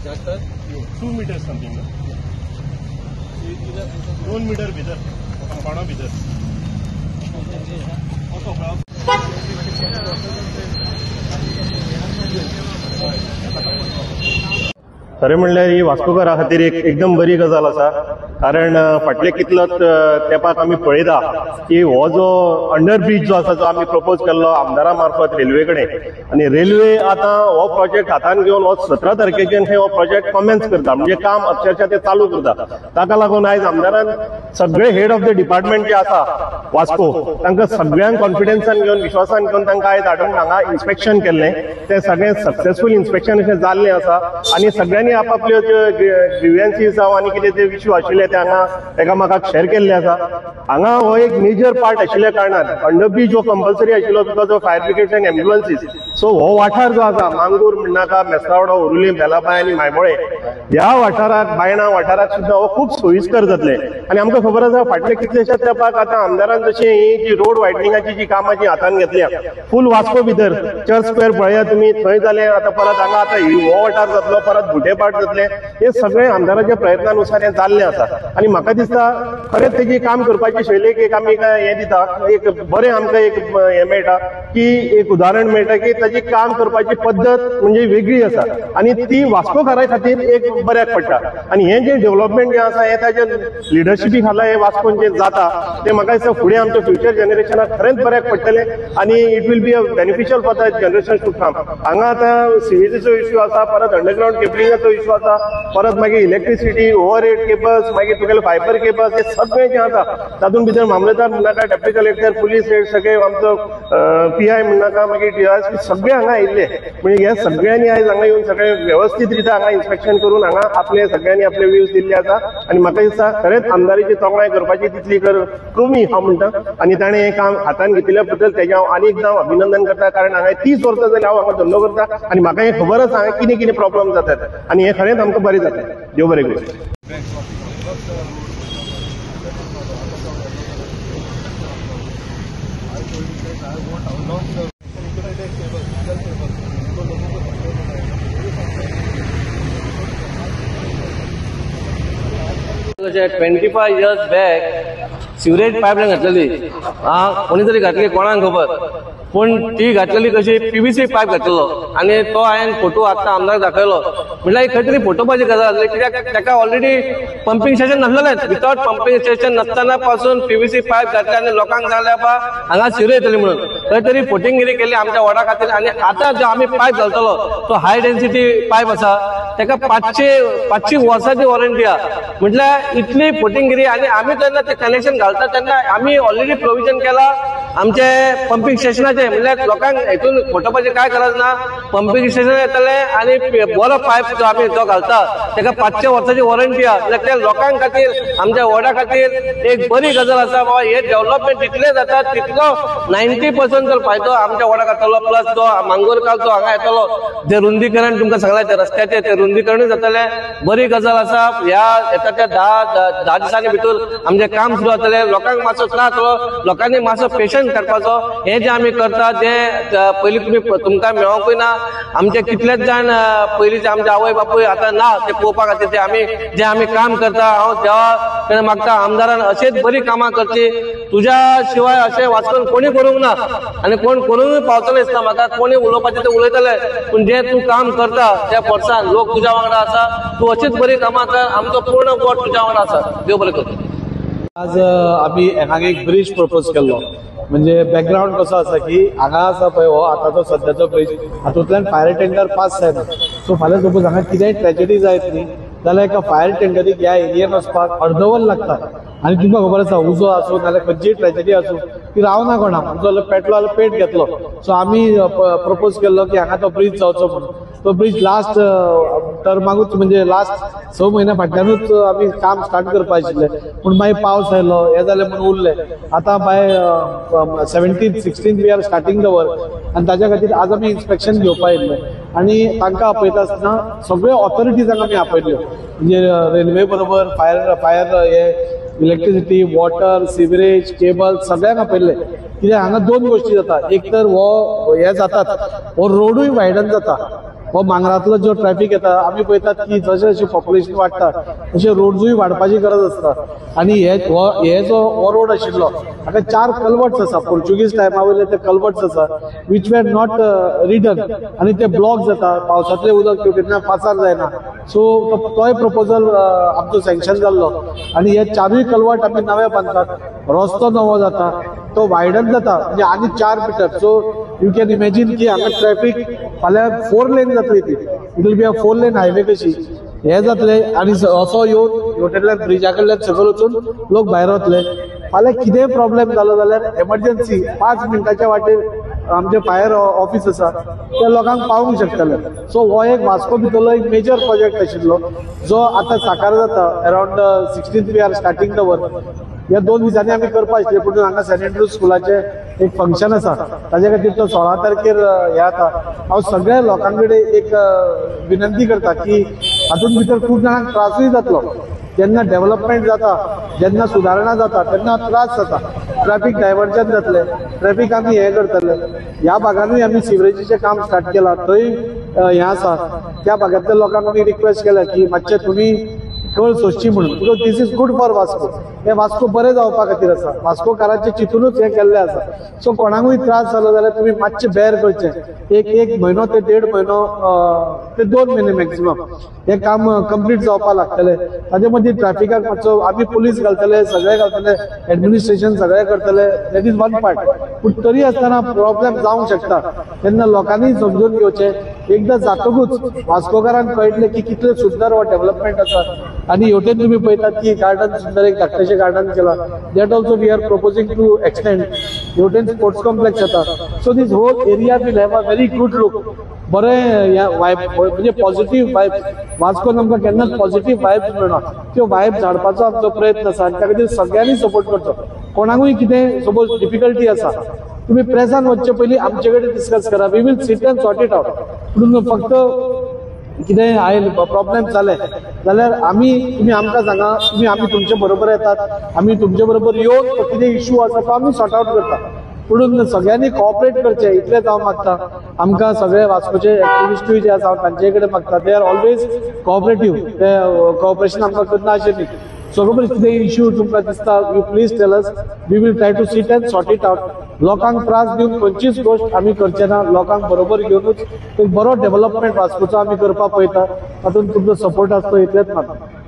2 metre something 2 metre भितर कंपाउंडा भितर खरें म्हणल्यार ही वास्कोकारा खातीर एकदम बरी गजाल आसा. कारण फाटले कितलोच तेंपाक आमी पळयता की हो जो अंडरब्रिज जो आसा जो आमी प्रपोज केल्लो आमदारा मार्फत रेल्वे कडेन, आनी रेल्वे आतां हो प्रोजेक्ट हातान घेवन हो 17 तारखेच्यान हो प्रोजेक्ट कमेन्स करता, म्हणजे काम अक्षरशः ते चालू करता. ताका लागून आयज आमदारान सगळे हेड ऑफ द डिपार्टमेंट जे आसा वास्को तांकां सगळ्यांक कॉन्फिडन्सान घेवन विश्वासान घेवन तांकां आयज हाडून हांगा इन्स्पेक्शन केल्लें. तें सगळें सक्सेसफूल इन्स्पेक्शन अशें जाल्लें आसा आनी सगळ्यांनी आपापल्यो ग्रिव्हन्सीस जावं आनी कितें जे इश्यू आशिल्ले ते हांगा एकामेकाक शेअर केल्ले आसा. हांगा हो एक मेजर पार्ट आशिल्ल्या कारणान अंडरब्रिज हो कंपल्सरी आशिल्लो because of fire brigade and ambulances. So हो वाठार जो आसा मांगूर म्हणनाका, मेस्तावडो, उरुली, बेलाबाय आनी मायमोळे ह्या वाठाराक बायणा वाठाराक सुद्दां हो खूब सोयीस्कर जातले. आनी आमकां खबर आसा फाटले कितलेशेच तेंपाक आतां आमदारान जशी ही जी रोड वायडनिंगाची जी कामां जी हातान घेतल्या फूल वास्को भितर चर्च स्क्वेअर पळया तुमी, थंय जालें. आतां परत हांगा आतां हो वाठार जातलो, परत बुटेपाट जातले. हे सगळे आमदाराच्या प्रयत्नानुसार हें जाल्लें आसा. आनी म्हाका दिसता खरेंच तेजी काम करपाची शैलीक एक आमी हें दिता, एक बरें आमकां एक हें मेळटा की एक उदाहरण मेळटा की ताजी काम करपाची पद्दत म्हणजे वेगळी आसा आनी ती वास्कोकारा खातीर एक बऱ्याक पडटा. आनी हें जें डेव्हलपमेंट जें आसा हें ताच्या लिडरशिपी खाला हें वास्कोन जें जाता तें म्हाका दिसता फुडें आमच्या फ्युचर जनरेशनाक खरेंच बऱ्याक पडटलें आनी it will be a beneficial for the generation to come. हांगा आतां सिव्हिलीचो इश्यू आसा, परत अंडरग्राउंड केबलिंगाचो इश्यू आसा, परत मागीर इलेक्ट्रिसिटी, ओव्हरहेड केबल्स, मागीर तुगेले फायबर केबल्स, हे सगळें जें आसा तातूंत भितर मामलेदार म्हणनाका, डेप्युटी कलेक्टर, पुलीस हेड सगळे आमचो PI म्हणनाका, मागीर DSP सगळे हांगा आयिल्ले. म्हणजे ह्या सगळ्यांनी आयज हांगा येवन सगळें व्यवस्थीत रित्या हांगा इन्स्पेक्शन करून हांगा आपले सगळ्यांनी आपले व्ह्यूज दिल्ले आसा. आनी म्हाका दिसता खरेंच आमदारीची तोखणाय करपाची तितली कमी हांव म्हणटा. आनी ताणें हें काम हातान घेतिल्ल्या बद्दल तेजें हांव आनी एकदां अभिनंदन करता. कारण हांगा 30 वर्सां जालीं हांव हांगा धंदो करता आनी म्हाका हें खबर आसा हांगा कितें कितें प्रॉब्लेम जातात आनी हें खरेंच आमकां बरें जाता. देव बरें करूं. म्हणजे 25 years बॅक सिवरेज पायपलायन घातलेली, कोणी तरी घातली कोणाक खबर, पण ती घातलेली कशी PVC पायप घातलेलो आणि तो हांवें फोटो आत्ता आमदार दाखयलो. म्हटल्यार खंय तरी फोटोवपाची गजाल आसली, कित्याक ताका ऑलरेडी पंपिंग स्टेशन नासलेलेंच. विथआउट पंपिंग स्टेशन नासतना पासून PVC पायप घातले आणि लोकांक सांगले बा हांगा सिवरेज येतली म्हणून. खंय तरी फोटिंगगिरी केली आमच्या वॉर्डा खातीर. आणि आता जो आम्ही पायप घालतलो तो हाय डेन्सिटी पायप आसा, ताका 500 वर्सांची वॉरंटी आहा. म्हटल्यार इतली फोटिंगगिरी. आणि आम्ही तेन्ना ते कनेक्शन घालता तेन्ना आम्ही ऑलरेडी प्रोविजन केला आमचे पंपिंग स्टेशनाचे. म्हणजे लोकांक हेतून फोटोवपाची काय गरज ना, पंपिंग स्टेशन येतले आणि बरो पायप जो आम्ही जो घालता ताका 500 वर्सांची वॉरंटी आहा. म्हणजे त्या लोकांक खातीर आमच्या वॉर्डा खातीर एक बरी गजाल आसा. बाबा हे डेव्हलपमेंट तितले जाता तितलो 90% जर फायदो आमच्या वॉर्डाक जातलो. प्लस जो मांगोरकार जो हांगा येतलो जे रुंदीकरण तुमकां सांगला ते रस्त्याचे ते रुंदीकरणूय जातले. बरी गजाल आसा. ह्या येता त्या 10 दिसांनी भितर आमचे काम सुरू जातले. लोकांक मातसो त्रास जालो, लोकांनी मातसो पेशन्स करपाचो. हे जे आमी करता ते पयलीं तुमकां मेळोंकूय ना. आमचे कितलेच जाण पयलींचे आमचे आवय बापूय आतां ना ते पळोवपा खातीर जे आमी काम करता. हांव देवा मागता आमदारान अशेंच बरी कामां करची. तुज्या शिवाय अशें वाचून कोणी करूंक ना आनी कोण करूंक पावतले दिसता म्हाका. कोणी उलोवपाचें ते उलयतले, पूण जे तूं काम करता त्या वर्सान लोक तुज्या वांगडा आसा. तूं अशीच बरी कामां कर. आमचो पूर्ण वोट तुज्या वांगडा आसा. देव बरें कर. आज आम्ही हांगा एक ब्रिज प्रपोज केल्लो. म्हणजे बॅकग्राऊंड कसो आसा की हांगा आसा पळय हो आतांचो सद्याचो ब्रिज, हातूंतल्यान फायर टेंडर पास जायना. सो फाल्यां सपोज हांगा कितेंय ट्रॅजेडी जायत न्ही जाल्यार एका फायर टेंडरीक ह्या एरियेन वचपाक अर्दवर लागता. आनी तुमकां खबर आसा उजो आसूं नाल्यार खंयचीय ट्रॅजेडी आसूं ती रावना कोणाक. आमचो पेटलो जाल्यार पेट घेतलो. सो आमी प्रपोज केल्लो की हांगा तो ब्रिज जावचो म्हणून. तो ब्रिज लास्ट टर्माकूच म्हणजे लास्ट 6 म्हयन्या फाटल्यानूच आमी काम स्टार्ट करपा आशिल्ले, पूण मागीर पावस आयलो हे जालें म्हणून उरलें. आतां by 17th 16th we are starting the work आनी ताच्या खातीर आज आमी इन्स्पेक्शन घेवपा येयल्ले. आनी तांकां आपयता आसतना सगळ्यो ऑथॉरिटीजांक आमी आपयल्यो. म्हणजे रेल्वे बरोबर फायर हे इलेक्ट्रिसिटी, वॉटर, सिवरेज, केबल सगळ्यांक आपयल्ले. कित्याक हांगा 2 गोश्टी जाता. एक तर हो हे जातात, हो रोडूय वायडन जाता हो मांगरातलो जो ट्रॅफिक येता आमी पळयतात की जशें जशें पॉप्युलेशन वाडटा तशें रोड्सूय वाडपाची गरज आसता आनी हे जो रोड आशिल्लो हाका 4 कल्वर्ट्स आसा पोर्चुगीज टायमा वयले ते कल्वर्ट्स आसा वीच वेर नॉट रिडन आनी ते ब्लॉक जाता पावसातलें उदक तेन्ना पासार जायना सो तोय प्रपोजल आमचो सँक्शन जाल्लो आनी हे 4 कल्वर्ट आमी नवे बांदतात रस्तो नवो जाता तो वायडन जाता म्हणजे आनी 4 metre so you can imagine की हांगा ट्रॅफिक फाल्यां 4 लेन जातली ती it will be a 4 lane highway कशी हे जातले आनी असो येवन हेवटेंतल्यान ब्रिजा कडल्यान सकयल वचून लोक भायर वतले फाल्यां कितेंय प्रॉब्लेम जालो जाल्यार एमर्जन्सी 5 मिनटाच्या वाटेर आमचे फायर ऑफिस आसा त्या लोकांक पावूंक शकतले सो हो एक वास्को भितरलो एक मेजर प्रोजेक्ट आशिल्लो जो आतां साकार जाता around 16th we are starting the work ह्या 2 दिसांनी आमी करपा आशिल्ले पूण हांगा सेंट एंड्रूज स्कुलाचे एक फंक्शन आसा ताजे खातीर तो 16 तारखेर हे जाता हांव सगळ्या लोकां कडेन एक विनंती करता की हातूंत भितर खूब जाणांक त्रासूय जातलो जेन्ना डेव्हलपमेंट जाता जेन्ना सुदारणा जाता तेन्ना त्रास जाता ट्रॅफिक डायव्हर्जन जातले ट्रॅफिक आमी हे करतले ह्या भागानूय आमी सिवरेजीचें काम स्टार्ट केलां थंय हें आसा त्या भागांतल्या लोकांक आमी रिक्वेस्ट केल्या की मातशें तुमी कळ सोंसची म्हणून because this is good for Vasco हे वास्को बरें जावपा खातीर आसा वास्कोकारांचे चिंतूनच हे केल्लें आसा सो कोणाकूय त्रास जालो जाल्यार तुमी मातशें बेर करचें एक म्हयनो ते 1.5 म्हयनो ते 2 म्हयने मॅक्सिमम हे काम कंप्लीट जावपा लागतले ताजे मदीं ट्रॅफिकाक मातसो आमी पुलीस घालतले सगळे घालतले एडमिनिस्ट्रेशन सगळे करतले दॅट इज वन पार्ट पूण तरी आसतना प्रॉब्लेम जावंक शकता तेन्ना लोकांनी समजून घेवचें एकदां जातकूच वास्कोकारांक कळटलें की कितलें सुंदर हो डेव्हलपमेंट आसा आनी हेवटेन तुमी पळयतात की गार्डन सुंदर एक धाकटेशें गार्डन केलां that also we are proposing to extend हेवटेन स्पोर्ट्स कॉम्प्लेक्स येता so this whole area will have a very good look बरें वायब म्हणजे पॉझिटिव्ह वायब वास्कोन आमकां केन्नाच पॉझिटिव्ह वायब्स मेळना त्यो वायब्स हाडपाचो आमचो प्रयत्न आसा आनी त्या खातीर सगळ्यांनी सपोर्ट करचो कोणाकूय कितें सपोज डिफिकल्टी आसा तुम्ही प्रेसान वचचे पयलीं आमचे कडेन डिस्कस करा we will sit and sort it out पूण फक्त कितें आयल प्रॉब्लेम जाले जाल्यार तुमी आमकां सांगा आमी तुमचे बरोबर येतात आमी तुमचे बरोबर येवन तो कितें इश्यू आसा तो आमी सॉर्ट आउट करता म्हणून सगळ्यांनी कोऑपरेट करचें इतलेंच हांव मागता आमकां सगळे वास्कोचे एक्टिविस्टूय जे आसा हांव तांचे कडेन मागता दे आर ऑलवेज कोऑपरेटीव ते कोऑपरेशन आमकां करना अशें न्ही सगळे कितें इश्यू तुमकां दिसता you please tell us we will try to sit and sort it out लोकांक त्रास दिवन खंयचीच गोश्ट आमी करचे ना लोकांक बरोबर घेवनूच एक बरो डेव्हलपमेंट वास्कोचो आमी करपाक पळयता तातूंत तुमचो सपोर्ट आसता इतलेंच मागता